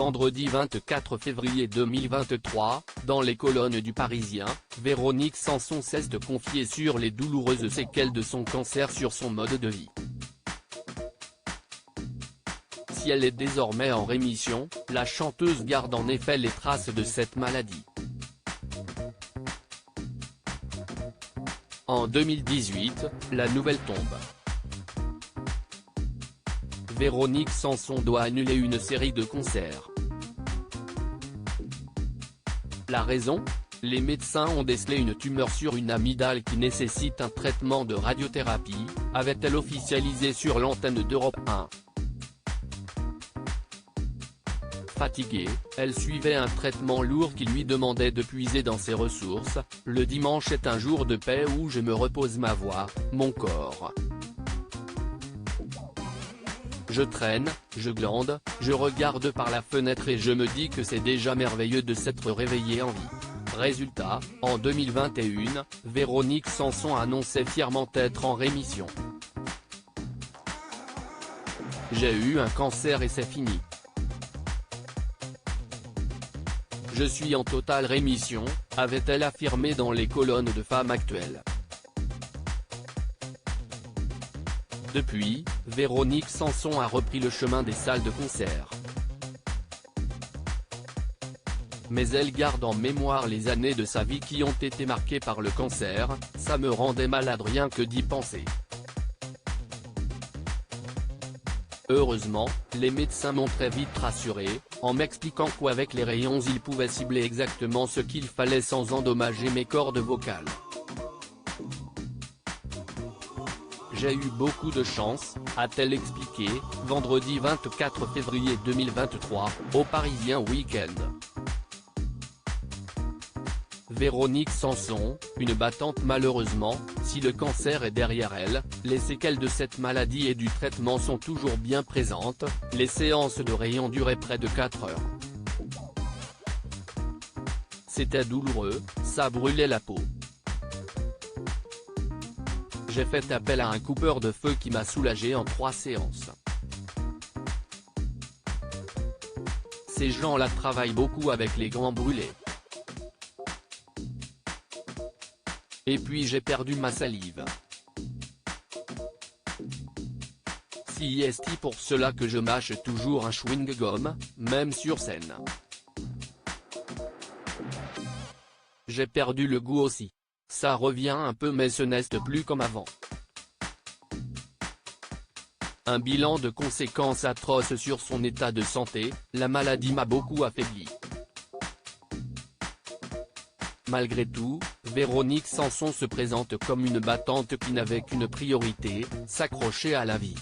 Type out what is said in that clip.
Vendredi 24 février 2023, dans les colonnes du Parisien, Véronique Sanson cesse de confier sur les douloureuses séquelles de son cancer sur son mode de vie. Si elle est désormais en rémission, la chanteuse garde en effet les traces de cette maladie. En 2018, la nouvelle tombe. Véronique Sanson doit annuler une série de concerts. La raison ? Les médecins ont décelé une tumeur sur une amygdale qui nécessite un traitement de radiothérapie, avait-elle officialisé sur l'antenne d'Europe 1. Fatiguée, elle suivait un traitement lourd qui lui demandait de puiser dans ses ressources. Le dimanche est un jour de paix où je me repose ma voix, mon corps. Je traîne, je glande, je regarde par la fenêtre et je me dis que c'est déjà merveilleux de s'être réveillé en vie. Résultat, en 2021, Véronique Sanson annonçait fièrement être en rémission. J'ai eu un cancer et c'est fini. Je suis en totale rémission, avait-elle affirmé dans les colonnes de Femme Actuelle. Depuis, Véronique Sanson a repris le chemin des salles de concert. Mais elle garde en mémoire les années de sa vie qui ont été marquées par le cancer, ça me rendait malade rien que d'y penser. Heureusement, les médecins m'ont très vite rassuré, en m'expliquant qu'avec les rayons ils pouvaient cibler exactement ce qu'il fallait sans endommager mes cordes vocales. J'ai eu beaucoup de chance, a-t-elle expliqué, vendredi 24 février 2023, au Parisien Week-end. Véronique Sanson, une battante malheureusement, si le cancer est derrière elle, les séquelles de cette maladie et du traitement sont toujours bien présentes, les séances de rayons duraient près de 4 heures. C'était douloureux, ça brûlait la peau. J'ai fait appel à un coupeur de feu qui m'a soulagé en 3 séances. Ces gens-là travaillent beaucoup avec les grands brûlés. Et puis j'ai perdu ma salive. C'est pour cela que je mâche toujours un chewing-gum, même sur scène. J'ai perdu le goût aussi. Ça revient un peu mais ce n'est plus comme avant. Un bilan de conséquences atroces sur son état de santé, la maladie m'a beaucoup affaibli. Malgré tout, Véronique Sanson se présente comme une battante qui n'avait qu'une priorité, s'accrocher à la vie.